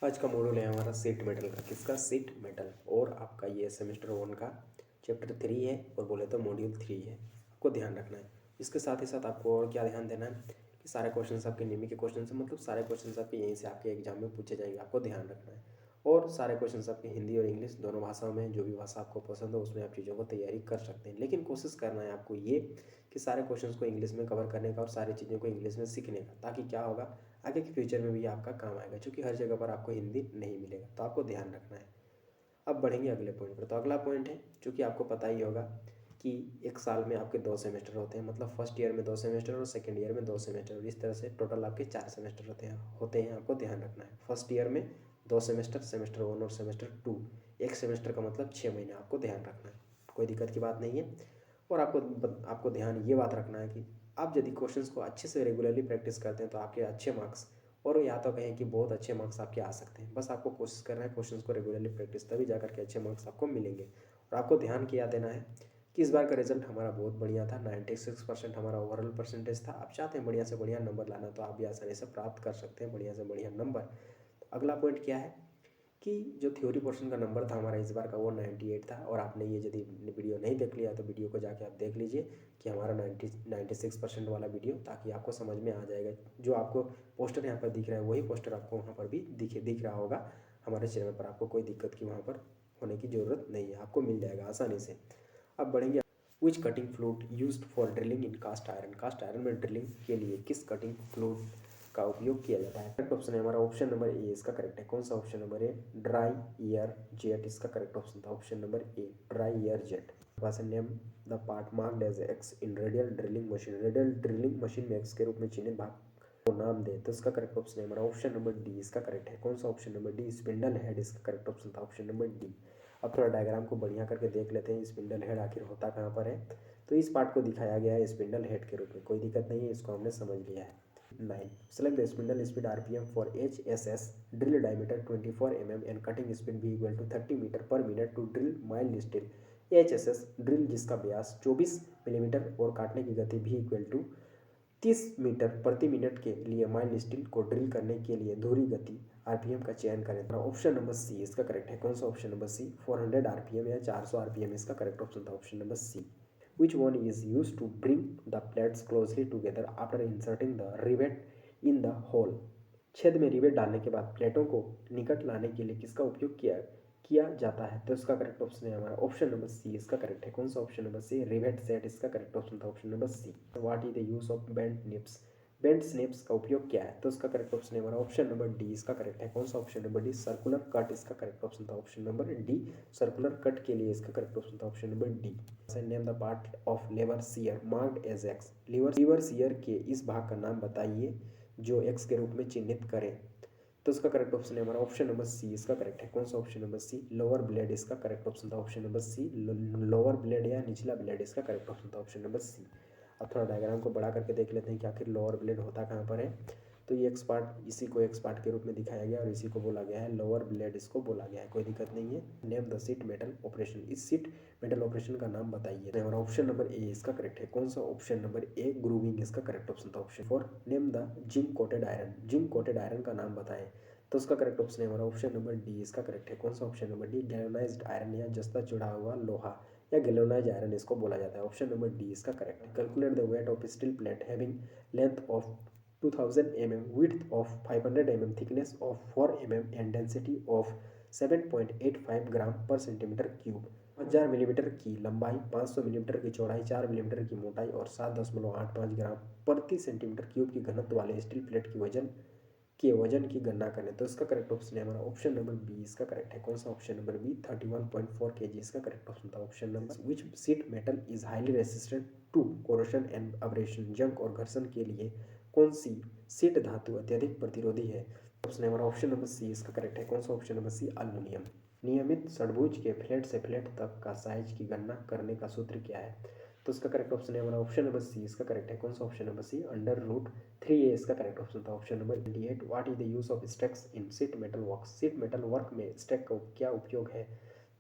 आज का मॉड्यूल है हमारा सीट मेटल का। किसका? Seat metal. और आपका ये सेमेस्टर 1 का चैप्टर 3 है और बोले तो मॉड्यूल 3 है। आपको ध्यान रखना है। इसके साथ ही साथ आपको और क्या ध्यान देना है कि सारे क्वेश्चंस आपके निमी के क्वेश्चन से, मतलब सारे क्वेश्चंस आपके यहीं से आपके एग्जाम में पूछे जाएंगे, आपको ध्यान रखना है। और सारे क्वेश्चंस आपके हिंदी और इंग्लिश दोनों भाषाओं में, जो भी भाषा आपको पसंद हो उसमें आप चीज़ों को तैयारी कर सकते हैं। लेकिन कोशिश करना है आपको ये कि सारे क्वेश्चंस को इंग्लिश में कवर करने का और सारी चीज़ों को इंग्लिश में सीखने का, ताकि क्या होगा आगे के फ्यूचर में भी आपका काम आएगा, क्योंकि हर जगह पर आपको हिंदी नहीं मिलेगा, तो आपको ध्यान रखना है। अब बढ़ेंगे अगले पॉइंट पर। तो अगला पॉइंट है, चूँकि आपको पता ही होगा कि एक साल में आपके 2 सेमेस्टर होते हैं, मतलब फर्स्ट ईयर में 2 सेमेस्टर और सेकेंड ईयर में 2 सेमेस्टर, और इस तरह से टोटल आपके 4 सेमेस्टर होते हैं। आपको ध्यान रखना है। फर्स्ट ईयर में 2 सेमेस्टर, सेमेस्टर 1 और सेमेस्टर 2। एक सेमेस्टर का मतलब 6 महीने, आपको ध्यान रखना है। कोई दिक्कत की बात नहीं है। और आपको ध्यान ये बात रखना है कि आप यदि क्वेश्चंस को अच्छे से रेगुलरली प्रैक्टिस करते हैं तो आपके अच्छे मार्क्स, और या तो कहें कि बहुत अच्छे मार्क्स आपके आ सकते हैं। बस आपको कोशिश करना है क्वेश्चंस को रेगुलरली प्रैक्टिस, तभी जाकर के अच्छे मार्क्स आपको मिलेंगे। और आपको ध्यान किया देना है कि इस बार का रिजल्ट हमारा बहुत बढ़िया था। 96% हमारा ओवरऑल परसेंटेज था। आप चाहते हैं बढ़िया से बढ़िया नंबर लाना, तो आप भी आसानी से प्राप्त कर सकते हैं बढ़िया से बढ़िया नंबर। तो अगला पॉइंट क्या है कि जो थ्योरी पोर्शन का नंबर था हमारा इस बार का, वो 98 था। और आपने ये यदि वीडियो नहीं देख लिया तो वीडियो को जाके आप देख लीजिए कि हमारा 96% वाला वीडियो, ताकि आपको समझ में आ जाएगा। जो आपको पोस्टर यहाँ पर दिख रहा है वही पोस्टर आपको वहाँ पर भी दिख रहा होगा हमारे चैनल पर। आपको कोई दिक्कत की वहाँ पर होने की ज़रूरत नहीं है, आपको मिल जाएगा आसानी से। अब बढ़ेंगे। Which cutting flute used for drilling in cast iron? Cast iron में ड्रिलिंग के लिए किस कटिंग फ्लूट का उपयोग किया जाता है? करेक्ट ऑप्शन है हमारा ऑप्शन नंबर ए, इसका करेक्ट है। कौन सा option number A? Dry air jet, इसका करेक्ट ऑप्शन था option number A, dry air jet. Name the part marked as X in radial drilling machine. Radial drilling machine में X के रूप में चिन्हित भाग को नाम दे, तो इसका करेक्ट ऑप्शन है हमारा ऑप्शन नंबर डी, इसका करेक्ट है। कौन सा option number D? Spindle head, इसका करेक्ट ऑप्शन था ऑप्शन नंबर डी। अब थोड़ा डायग्राम को बढ़िया करके देख लेते हैं, स्पिंडल हेड आखिर होता कहाँ पर है। तो इस पार्ट को दिखाया गया है स्पिंडल हेड के रूप में। कोई दिक्कत नहीं है, इसको हमने समझ लिया है। 9. Select the spindle speed RPM for HSS drill diameter 24 mm and cutting speed भी equal to 30 metre per minute to drill mild steel। HSS drill जिसका व्यास 24 मिलीमीटर और काटने की गति भी इक्वल टू 30 मीटर प्रति मिनट के लिए माइल्ड स्टील को ड्रिल करने के लिए धुरी गति आरपीएम का चयन करें। ऑप्शन नंबर सी इसका करेक्ट है। कौन सा ऑप्शन नंबर सी? 400 आरपीएम या 400 आरपीएम, इसका करेक्ट ऑप्शन था option number C. Which one is used to bring the plates closely together after inserting the rivet in the hole? छेद में रिवेट डालने के बाद प्लेटों को निकट लाने के लिए किसका उपयोग किया जाता है? तो इसका करेक्ट ऑप्शन है हमारा ऑप्शन नंबर सी, इसका करेक्ट है। कौन सा option number C? Rivet set, इसका करेक्ट ऑप्शन था option number C. What is the use of bent snips? Bent snips का उपयोग क्या है? तो इसका करेक्ट ऑप्शन है हमारा ऑप्शन नंबर डी, इसका करेक्ट है। कौन सा option number D? Circular cut, इसका करेक्ट ऑप्शन था option number D. Circular cut के लिए इसका करेक्ट ऑप्शन था option number D. Name the part of lever shear marked as X. Lever shear के इस भाग का नाम बताइए जो एक्स के रूप में चिन्हित करें। तो इसका करेक्ट ऑप्शन है हमारा ऑप्शन नंबर सी, इसका करेक्ट है। कौन सा option number C? Lower blade, इसका करेक्ट ऑप्शन था option number C. Lower blade या निचला ब्लेड, इसका करेक्ट ऑप्शन था ऑप्शन नंबर सी। अब थोड़ा डायग्राम को बड़ा करके देख लेते हैं कि आखिर लोअर ब्लेड होता कहाँ पर है। तो ये एक्स पार्ट, इसी को एक्स पार्ट के रूप में दिखाया गया और इसी को बोला गया है लोअर ब्लेड, इसको बोला गया है। कोई दिक्कत नहीं है। Name the sheet metal operation, इस सीट मेटल ऑपरेशन का नाम बताइए। हमारा ऑप्शन नंबर ए इसका करेक्ट है। कौन सा ऑप्शन नंबर ए? ग्रूविंग, इसका करेक्ट ऑप्शन था option 4। Name the zinc coated iron, zinc coated iron का नाम बताएं। तो उसका करेक्ट ऑप्शन है हमारा ऑप्शन नंबर डी, इसका करेक्ट है। कौन सा option number D? Galvanised iron या जस्ता चढ़ा हुआ लोहा या गैल्वेनाइज्ड आयरन इसको बोला जाता है। ऑप्शन नंबर डी इसका करेक्ट है। Calculate the weight of steel plate having length of 2000 mm, width of 500 mm, thickness of 4 mm and density of 7.85 ग्राम पर सेंटीमीटर क्यूब। 1000 मिलीमीटर की लंबाई, 500 मिलीमीटर की चौड़ाई, 4 मिलीमीटर की मोटाई और 7.85 ग्राम प्रति सेंटीमीटर क्यूब की घनत्व वाले स्टील प्लेट के वजन की गणना करें। तो इसका करेक्ट ऑप्शन है हमारा ऑप्शन नंबर बी, इसका करेक्ट है। कौन सा ऑप्शन नंबर बी? 31.4 kg, इसका करेक्ट ऑप्शन था option number. Which sheet metal is highly resistant to corrosion and abrasion? जंग और घर्षण के लिए कौन सी सीट धातु अत्यधिक प्रतिरोधी है? ऑप्शन है हमारा ऑप्शन नंबर सी, इसका करेक्ट है। कौन सा ऑप्शन नंबर सी? एल्युमिनियम। नियमित षड्भुज के फ्लैट से फ्लैट तक का साइज की गणना करने का सूत्र क्या है? तो इसका करेक्ट ऑप्शन है हमारा ऑप्शन नंबर सी, इसका करेक्ट है। कौन सा ऑप्शन नंबर सी? √3a, इसका करेक्ट ऑप्शन था option number 28। What is the use of stakes in sheet metal work? Sheet metal work में स्टैक का क्या उपयोग है?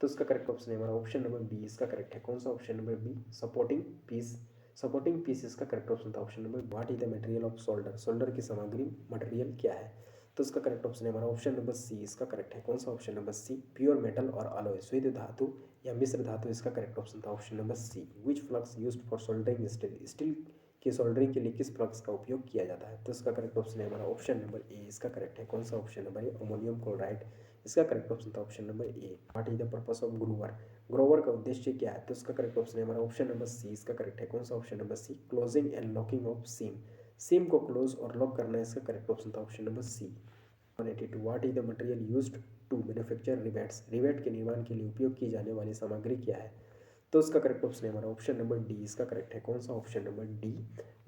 तो इसका करेक्ट ऑप्शन है हमारा ऑप्शन नंबर बी, इसका करेक्ट है। कौन सा option number B? Supporting piece, supporting piece इसका करेक्ट ऑप्शन था option number. What is the material of solder? Solder की सामग्री मटेरियल क्या है? तो इसका करेक्ट ऑप्शन है हमारा ऑप्शन नंबर सी, इसका करेक्ट है। कौन सा? Option number C. Pure metal और अलॉय, शुद्ध धातु या मिश्र धातु, इसका करेक्ट ऑप्शन था option number C. Which flux used for soldering steel, steel की सोल्डरिंग के लिए किस फ्लक्स का उपयोग किया जाता है? तो इसका करेक्ट ऑप्शन है हमारा ऑप्शन नंबर ए, इसका करेक्ट है। कौन सा? Option number A, ammonium chloride, इसका करेक्ट ऑप्शन था option number A. What is the purpose of groover, groover का उद्देश्य क्या है? तो इसका करेक्ट ऑप्शन है हमारा ऑप्शन नंबर सी, इसका करेक्ट है। कौन सा? Option number C, closing and locking of seam, seam को क्लोज और लॉक करना, इसका करेक्ट ऑप्शन था option number C. 182 what is the material used to manufacture rivets, rivet के निर्माण के लिए उपयोग की जाने वाली सामग्री क्या है? तो इसका करेक्ट ऑप्शन है हमारा ऑप्शन नंबर डी, इसका करेक्ट है। कौन सा? Option number D,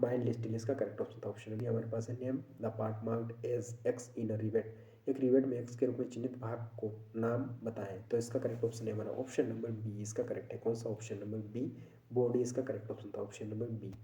mild steel, इसका करेक्ट ऑप्शन था ऑप्शन डी। हमारे पास है name the part marked as X in a rivet, एक रिवेट में एक्स के रूप में चिन्हित भाग को नाम बताएं। तो इसका करेक्ट ऑप्शन है हमारा ऑप्शन नंबर बी, इसका करेक्ट है। कौन सा? ऑप्शन नंबर बी, बॉडी, इसका करेक्ट ऑप्शन था option number B.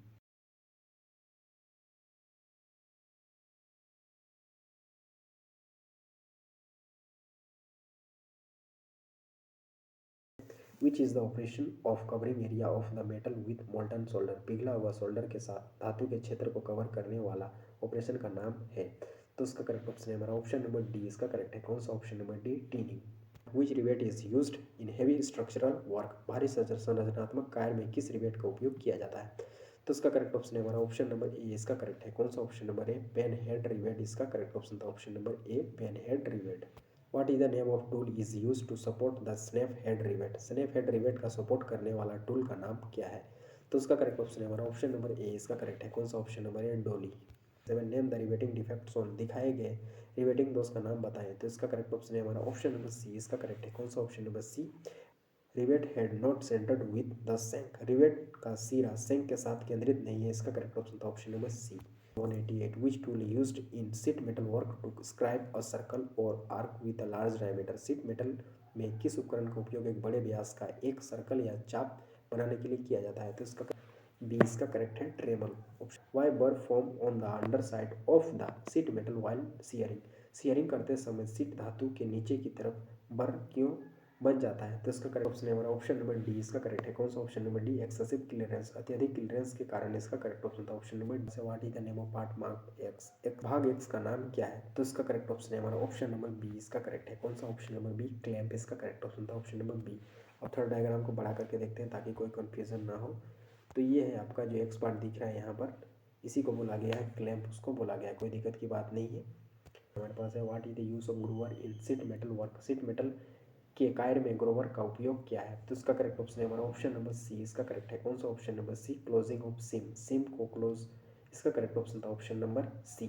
Which is the operation of covering area of the metal with molten solder, पिघला हुआ सोल्डर के साथ धातु के क्षेत्र को कवर करने वाला ऑपरेशन का नाम है? तो इसका करेक्ट ऑप्शन है हमारा ऑप्शन नंबर डी, इसका करेक्ट है। कौन सा? Option number D, टीनिंग। Which rivet is used in heavy structural work, भारी संरचनात्मक कार्य में किस रिवेट का उपयोग किया जाता है? तो इसका करेक्ट ऑप्शन है हमारा ऑप्शन नंबर ए, इसका करेक्ट है। कौन सा? Option number A, pan head rivet, इसका करेक्ट ऑप्शन था option number A, pan head rivet. What is the name of tool is used to support the snap head rivet, snap head rivet का support करने वाला tool का नाम क्या है? तो उसका करेक्ट ऑप्शन है हमारा ऑप्शन नंबर ए, इसका करेक्ट है। कौन सा? ऑप्शन नंबर ए, डोली। 7 name the riveting defects on, दिखाए गए रिवेटिंग दोष का नाम बताएं। तो इसका करेक्ट ऑप्शन है हमारा ऑप्शन नंबर सी, इसका करेक्ट है। कौन सा? Option number C, rivet head not centred with the shank, rivet का सिरा सेंक के साथ केंद्रित नहीं है, इसका करेक्ट ऑप्शन था option number C. 188 which tool used in sheet metal work to scribe a circle or arc with a large diameter, sheet metal में किस उपकरण का उपयोग एक बड़े व्यास का एक सर्कल या चाप बनाने के लिए किया जाता है? तो इसका बी, इसका करेक्ट है, ट्रेमल। वाई बर form on the under side of the sheet metal while shearing, shearing करते समय शीट धातु के नीचे की तरफ बर क्यों बन जाता है? तो इसका करेक्ट ऑप्शन है हमारा ऑप्शन नंबर डी, इसका करेक्ट है। कौन सा? Option number D, excessive clearance, अत्यधिक क्लियरेंस के कारण, इसका करेक्ट ऑप्शन था option number D. What is the name of part mark x, एक भाग एक्स का नाम क्या है? तो इसका करेक्ट ऑप्शन है हमारा ऑप्शन नंबर बी, इसका करेक्ट है। कौन सा? ऑप्शन नंबर बी, क्लैंप, इसका करेक्ट ऑप्शन था ऑप्शन नंबर बी। अब थोड़ा डायग्राम को बढ़ा करके देखते हैं ताकि कोई कंफ्यूजन ना हो। तो ये है आपका जो एक्स पार्ट दिख रहा है यहाँ पर, इसी को बोला गया है क्लैंप, उसको बोला गया है, कोई दिक्कत की बात नहीं है। हमारे पास है what is the use of groover in sheet metal work, sheet metal के कार्य में ग्रोवर का उपयोग क्या है? तो इसका करेक्ट ऑप्शन है हमारा ऑप्शन नंबर सी, इसका करेक्ट है। कौन सा? Option number C, closing of seam, seam को क्लोज, इसका करेक्ट ऑप्शन था option number C.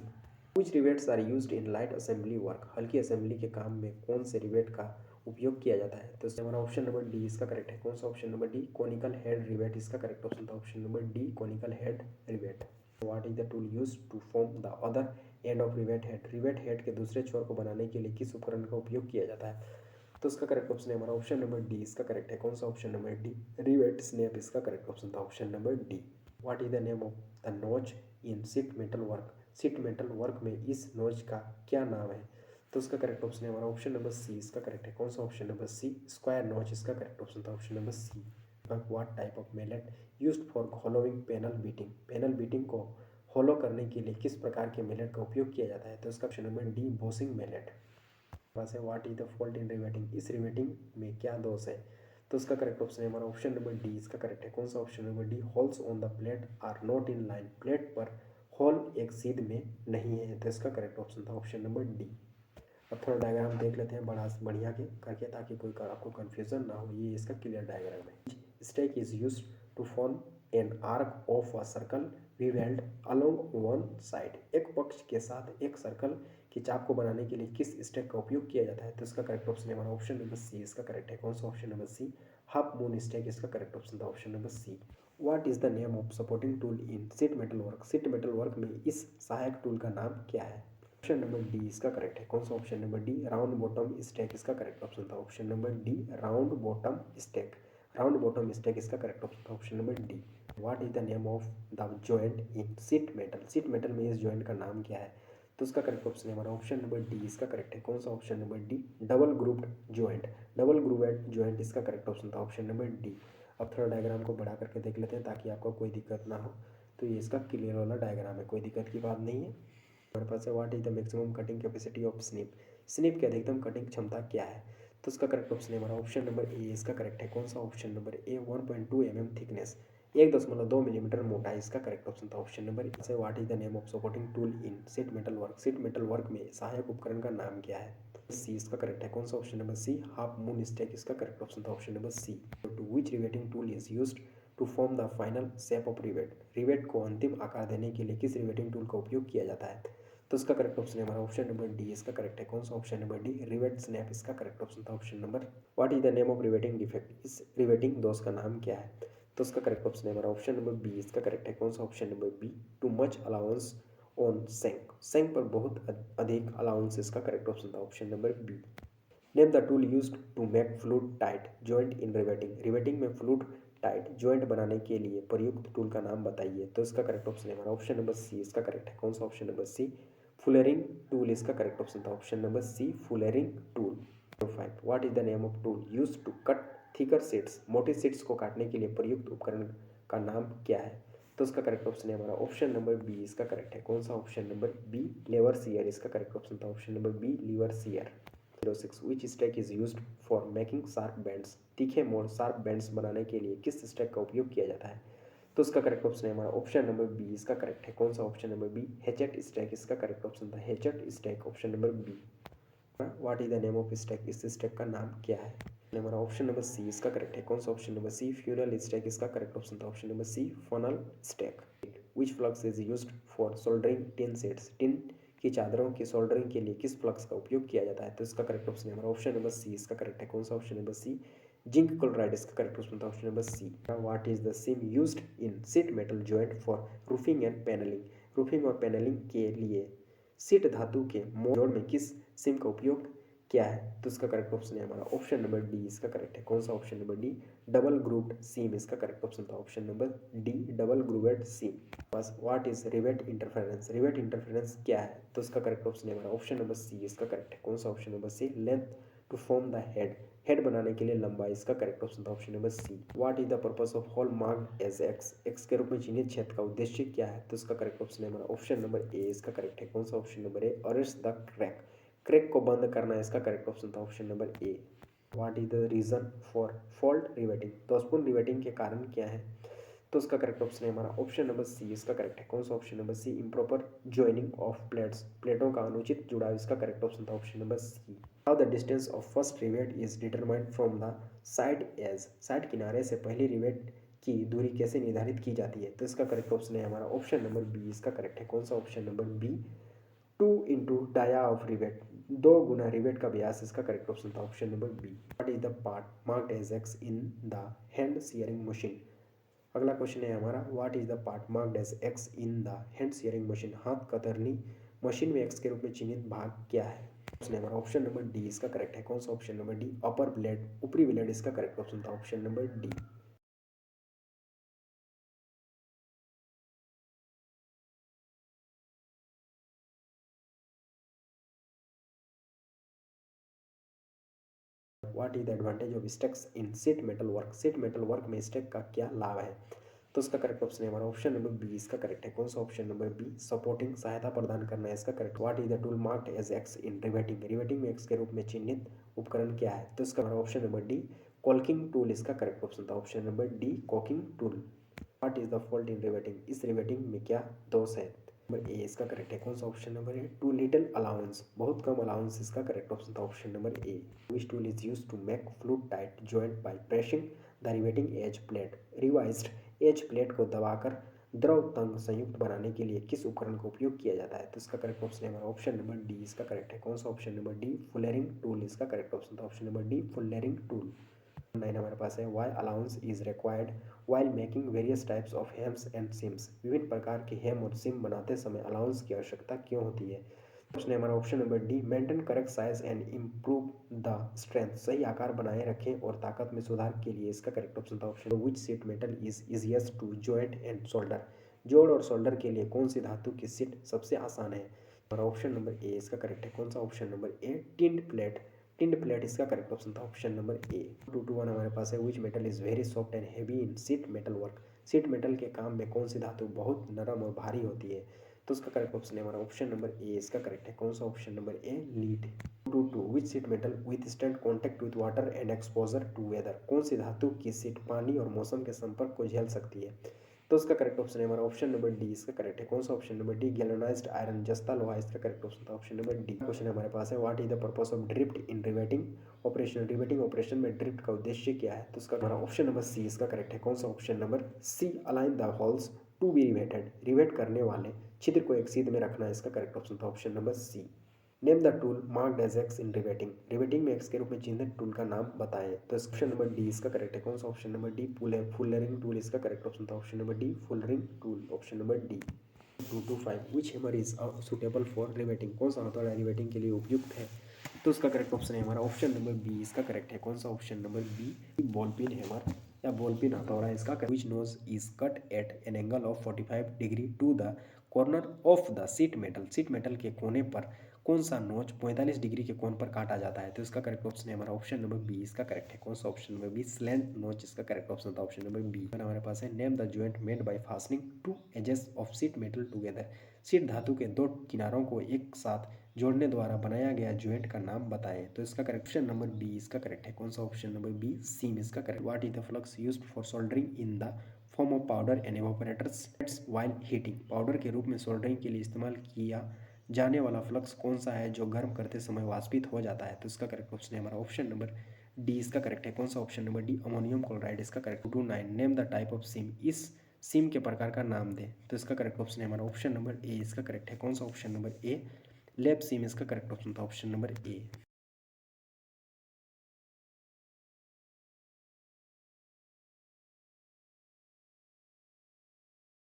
Which rivets are used in light assembly work, हल्की असेंबली के काम में कौन से रिवेट का उपयोग किया जाता है? तो हमारा ऑप्शन नंबर डी, इसका करेक्ट है। कौन सा? Option number D, conical head rivet, इसका करेक्ट ऑप्शन था option number D, conical head rivet. What is the tool use to form the other end of rivet head, rivet head के दूसरे छोर को बनाने के लिए किस उपकरण का उपयोग किया जाता है? तो इसका करेक्ट ऑप्शन है हमारा ऑप्शन नंबर डी, इसका करेक्ट है। कौन सा? Option number D, rivet snap, इसका करेक्ट ऑप्शन था option number D. What is the name of the notch in sheet metal work, sheet metal work में इस नोच का क्या नाम है? तो उसका करेक्ट ऑप्शन है हमारा ऑप्शन नंबर सी, इसका करेक्ट है। कौन सा? ऑप्शन नंबर सी, स्क्वायर नोच, इसका करेक्ट ऑप्शन था option number C. What type of mallet used for hollowing panel beating, panel beating को होलो करने के लिए किस प्रकार के मेलेट का उपयोग किया जाता है? तो इसका ऑप्शन नंबर डी, बोसिंग मेलेट। पास है what is the fault in riveting, इस रिवेटिंग में क्या दोष है? तो उसका करेक्ट ऑप्शन है हमारा ऑप्शन नंबर डी, इसका करेक्ट है। कौन सा? Option number D, holes on the plate are not in line, plate पर होल एक सीध में नहीं है, तो इसका करेक्ट ऑप्शन था ऑप्शन नंबर डी। अब थोड़ा डायग्राम देख लेते हैं बड़ा बढ़िया के करके, ताकि कोई आपको कन्फ्यूजन ना हो। ये इसका क्लियर डायग्राम है। Stake is use to form an arc of a circle revealed along one side, एक पक्ष के साथ एक सर्कल की चाप को बनाने के लिए किस स्टेक का उपयोग किया जाता है? तो इसका करेक्ट ऑप्शन है हमारा ऑप्शन नंबर सी, इसका करेक्ट है। कौन सा? Option number C, half moon stake, इसका करेक्ट ऑप्शन था option number C. What is the name of supporting tool in sheet metal work, sheet metal work में इस सहायक टूल का नाम क्या है? ऑप्शन नंबर डी, इसका करेक्ट है। कौन सा? Option number D, round bottom stake, इसका करेक्ट ऑप्शन था option number D, round bottom stake, round bottom stake, इसका करेक्ट ऑप्शन था option number D. What is the name of the joint in sheet metal, sheet metal में इस joint का नाम क्या है? तो उसका करेक्ट ऑप्शन है हमारा ऑप्शन नंबर डी, इसका करेक्ट है। कौन सा? Option number D, double grouped joint, double grouped joint, इसका करेक्ट ऑप्शन था ऑप्शन नंबर डी। अब थोड़ा डायग्राम को बढ़ा करके देख लेते हैं ताकि आपको कोई दिक्कत ना हो। तो ये इसका क्लियर वाला डायग्राम है, कोई दिक्कत की बात नहीं है। हमारे पास है what is the maximum cutting capacity of snip. Snip की अधिकतम कटिंग क्षमता क्या है? तो इसका करेक्ट ऑप्शन है हमारा ऑप्शन नंबर ए, इसका करेक्ट है। कौन सा? ऑप्शन नंबर ए, 1.2 mm थिकनेस, 1.2 मिलीमीटर मोटाई, इसका करेक्ट ऑप्शन था option number A. What is the name of supporting tool in sheet metal work. Sheet metal work में सहायक उपकरण का नाम क्या है? सी, इसका करेक्ट है। कौन सा? Option number C, half moon stake, इसका करेक्ट ऑप्शन था option number C. To which riveting tool is used to form the final shape of rivet. Rivet को अंतिम आकार देने के लिए किस रिवेटिंग टूल का उपयोग किया जाता है? तो इसका करेक्ट ऑप्शन है हमारा ऑप्शन नंबर डी, इसका करेक्ट है। कौन सा? Option number D, rivet snap, इसका करेक्ट ऑप्शन था option number. What is the name of riveting defect. इस रिवेटिंग दोष का नाम क्या है? तो इसका करेक्ट ऑप्शन है हमारा ऑप्शन नंबर बी, इसका करेक्ट है। कौन सा? Option number B, too much allowance on shank, shank पर बहुत अधिक अलाउंस, इसका करेक्ट ऑप्शन था option number B. Name the tool used to make fluid tight joint in riveting. Riveting में फ्लूट टाइट जॉइंट बनाने के लिए प्रयुक्त टूल का नाम बताइए। तो इसका करेक्ट ऑप्शन है हमारा ऑप्शन नंबर सी, इसका करेक्ट है। कौन सा? Option number C, fullering tool, इसका करेक्ट ऑप्शन था option number C, fullering tool. 5 what is the name of tool used to cut thicker sheets. मोटी शीट्स को काटने के लिए प्रयुक्त उपकरण का नाम क्या है? तो इसका करेक्ट ऑप्शन है हमारा ऑप्शन नंबर बी, इसका करेक्ट है। कौन सा? Option number B, lever shear, इसका करेक्ट ऑप्शन था option number B, lever shear. 06 which stake is used for making sharp bends. तीखे मोड़ शार्प बैंड्स बनाने के लिए किस स्टैक का उपयोग किया जाता है? तो इसका करेक्ट ऑप्शन है हमारा ऑप्शन नंबर बी, इसका करेक्ट है। कौन सा? Option number B, hatchet stake, इसका करेक्ट ऑप्शन था hatchet stake, option number B. What is the name of stake, इस स्टैक का नाम क्या है? हमारा ऑप्शन नंबर सी, इसका करेक्ट है। कौन सा? Option number C, funnel stake, इसका करेक्ट ऑप्शन था option number C, funnel stake. Which flux is used for soldering tin sheets. Tin की चादरों की सोल्डरिंग के लिए किस फ्लक्स का उपयोग किया जाता है? तो इसका करेक्ट ऑप्शन है हमारा ऑप्शन नंबर सी, इसका करेक्ट है। कौन सा? Option number C, zinc chloride, इसका करेक्ट ऑप्शन था option number C. What is the seam used in sheet metal joint for roofing and panelling. Roofing और पैनलिंग के लिए सीट धातु के जोड़ में किस सीम का उपयोग क्या है? तो इसका करेक्ट ऑप्शन है हमारा ऑप्शन नंबर डी, इसका करेक्ट है। कौन सा? Option number D, double grooved seam, इसका करेक्ट ऑप्शन था option number D, double grooved seam. बस what is rivet interference. Rivet interference क्या है? तो इसका करेक्ट ऑप्शन है हमारा ऑप्शन नंबर सी, इसका करेक्ट है। कौन सा? Option number C, length to form the head, head बनाने के लिए लंबाई, इसका करेक्ट ऑप्शन था option number C. What is the purpose of hole marked as X. X के रूप में चिन्हित क्षेत्र का उद्देश्य क्या है? तो इसका करेक्ट ऑप्शन है हमारा ऑप्शन नंबर ए, इसका करेक्ट है। कौन सा? Option number A, arrest the crack, crack को बंद करना, इसका करेक्ट ऑप्शन था option number A. What is the reason for fault riveting. दोषपूर्ण रिवेटिंग के कारण क्या है? तो उसका करेक्ट ऑप्शन है हमारा ऑप्शन नंबर सी, इसका करेक्ट है। कौन सा? Option number C, improper joining of plates, प्लेटों का अनुचित जुड़ाव, इसका करेक्ट ऑप्शन था option number C. How the distance of first rivet is determined from the side edge. Side किनारे से पहली रिवेट की दूरी कैसे निर्धारित की जाती है? तो इसका करेक्ट ऑप्शन है हमारा ऑप्शन नंबर बी, इसका करेक्ट है। कौन सा? Option number B, 2 into dia of rivet, 2 गुना रिवेट का व्यास, इसका करेक्ट ऑप्शन था option number B. What is the part marked as X in the hand shearing machine. अगला क्वेश्चन है हमारा what is the part marked as X in the hand shearing machine. हाथ कतरनी machine में X के रूप में चिन्हित भाग क्या है? ऑप्शन है हमारा ऑप्शन नंबर डी, इसका करेक्ट है। कौन सा? ऑप्शन नंबर डी, अपर ब्लेड, ऊपरी ब्लेड, इसका करेक्ट ऑप्शन था option number D. What is the advantage of stakes in sheet metal work. Sheet metal work में स्टेक का क्या लाभ है? तो इसका करेक्ट ऑप्शन है हमारा ऑप्शन नंबर बी, इसका करेक्ट है। कौन सा? ऑप्शन नंबर बी, सपोर्टिंग, सहायता प्रदान करना है, इसका correct. What is the tool marked as X in riveting. Riveting में एक्स के रूप में चिन्हित उपकरण क्या है? तो इसका हमारा ऑप्शन नंबर डी, कॉल्किंग टूल, इसका करेक्ट ऑप्शन था option number D, caulking tool. What is the fault in riveting. इस रिवेटिंग में क्या दोष है? नंबर ए, इसका करेक्ट है। कौन सा? Option number A, too little allowance, बहुत कम अलाउंस, इसका करेक्ट ऑप्शन था option number A. Which tool is used to make fluid tight joint by pressing the riveting edge plate. Revised edge plate को दबाकर द्रव तंग संयुक्त बनाने के लिए किस उपकरण का उपयोग किया जाता है? तो इसका करेक्ट ऑप्शन है हमारा ऑप्शन नंबर डी, इसका करेक्ट है। कौन सा? Option number D, fullering tool, इसका करेक्ट ऑप्शन था option number D, fullering tool. 9 हमारे पास है why allowance is required while making various types of hems and seams. विभिन्न प्रकार के हेम और सिम बनाते समय अलाउंस की आवश्यकता क्यों होती है? उसने हमारा option number D, maintain correct size and improve the strength, सही आकार बनाए रखें और ताकत में सुधार के लिए, इसका करेक्ट ऑप्शन था ऑप्शन। Which sheet metal is easiest to joint and solder. जोड़ और सोल्डर के लिए कौन सी धातु की सीट सबसे आसान है? हमारा ऑप्शन नंबर ए, इसका करेक्ट है। कौन सा? ऑप्शन नंबर ए, टिंड प्लेट, टिंड प्लेट, इसका करेक्ट ऑप्शन था ऑप्शन नंबर ए। 221 हमारे पास है which metal is very soft and heavy in sheet metal work. Sheet metal के काम में कौन सी धातु बहुत नरम और भारी होती है? तो उसका करेक्ट ऑप्शन है हमारा ऑप्शन नंबर ए इसका करेक्ट है। कौन सा option number A lead. 2 which sheet metal withstand contact with water and exposure to weather. कौन सी धातु की सीट पानी और मौसम के संपर्क को झेल सकती है। तो उसका करेक्ट ऑप्शन है हमारा ऑप्शन नंबर डी इसका करेक्ट है। कौन सा option number D galvanised iron जस्ता लोहा इसका करेक्ट ऑप्शन था ऑप्शन नंबर डी। क्वेश्चन हमारे पास है what is the purpose of drift in riveting operation. Riveting operation में ड्रिफ्ट का उद्देश्य क्या है। तो उसका हमारा ऑप्शन नंबर सी इसका करेक्ट है। कौन सा option number C align the holes to be riveted. Rivet करने वाले छिद्र को एक सीध में रखना इसका करेक्ट ऑप्शन था option number C. Name the tool marked as X in riveting. Riveting में एक्स के रूप में चिन्हित टूल का नाम बताएं। तो ऑप्शन नंबर डी इसका करेक्ट है। कौन सा option number D fullering tool इसका करेक्ट ऑप्शन था option number D fullering tool option number D. 2 to 5 which hammer is suitable for riveting. कौन सा हथौड़ा रिवेटिंग के लिए उपयुक्त है। तो उसका करेक्ट ऑप्शन है हमारा ऑप्शन नंबर बी इसका करेक्ट है। कौन सा option number B ball peen hammer या बॉल पिन हथौड़ा इसका which nose is cut at an angle of 45 degree to the corner of the sheet metal. Sheet metal के कोने पर कौन सा नोच 45 डिग्री के कोण पर काटा जाता है। तो इसका करेक्ट ऑप्शन है हमारा ऑप्शन नंबर बी इसका करेक्ट है। कौन सा option number B slant notch इसका करेक्ट ऑप्शन था ऑप्शन नंबर बी। हमारे पास है name the joint made by fastening two edges of sheet metal together. Sheet धातु के दो किनारों को एक साथ जोड़ने द्वारा बनाया गया जॉइंट का नाम बताएं। तो इसका करेक्ट ऑप्शन नंबर बी इसका करेक्ट है। कौन सा ऑप्शन नंबर बी सीम इसका correct. What is the flux used for soldering in the form of powder and evaporators while heating. Powder के रूप में सोल्डरिंग के लिए इस्तेमाल किया जाने वाला फ्लक्स कौन सा है जो गर्म करते समय वाष्पित हो जाता है। तो इसका करेक्ट ऑप्शन है हमारा ऑप्शन नंबर डी इसका करेक्ट है। कौन सा option number D ammonium chloride इसका correct. 2 to 9 name the type of seam. इस सिम के प्रकार का नाम दें। तो इसका करेक्ट ऑप्शन है हमारा ऑप्शन नंबर ए इसका करेक्ट है। कौन सा ऑप्शन नंबर ए लैब सिम इसका करेक्ट ऑप्शन था option number A.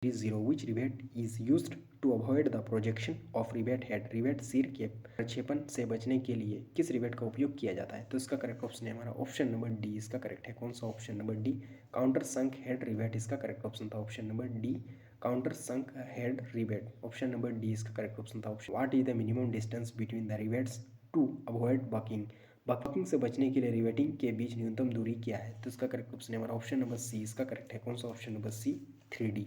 0 which rivet is used to avoid the projection of rivet head। Rivet सिर के प्रक्षेपण से बचने के लिए किस रिवेट का उपयोग किया जाता है। तो इसका करेक्ट ऑप्शन है हमारा ऑप्शन नंबर डी इसका करेक्ट है। कौन सा option number D countersunk head rivet इसका करेक्ट ऑप्शन था option number D countersunk head rivet option number D इसका करेक्ट ऑप्शन था option. What is the minimum distance between the rivets to avoid buckling. Buckling से बचने के लिए riveting के बीच न्यूनतम दूरी क्या है। तो इसका करेक्ट ऑप्शन है हमारा ऑप्शन नंबर सी इसका करेक्ट है। कौन सा ऑप्शन नंबर सी 3D।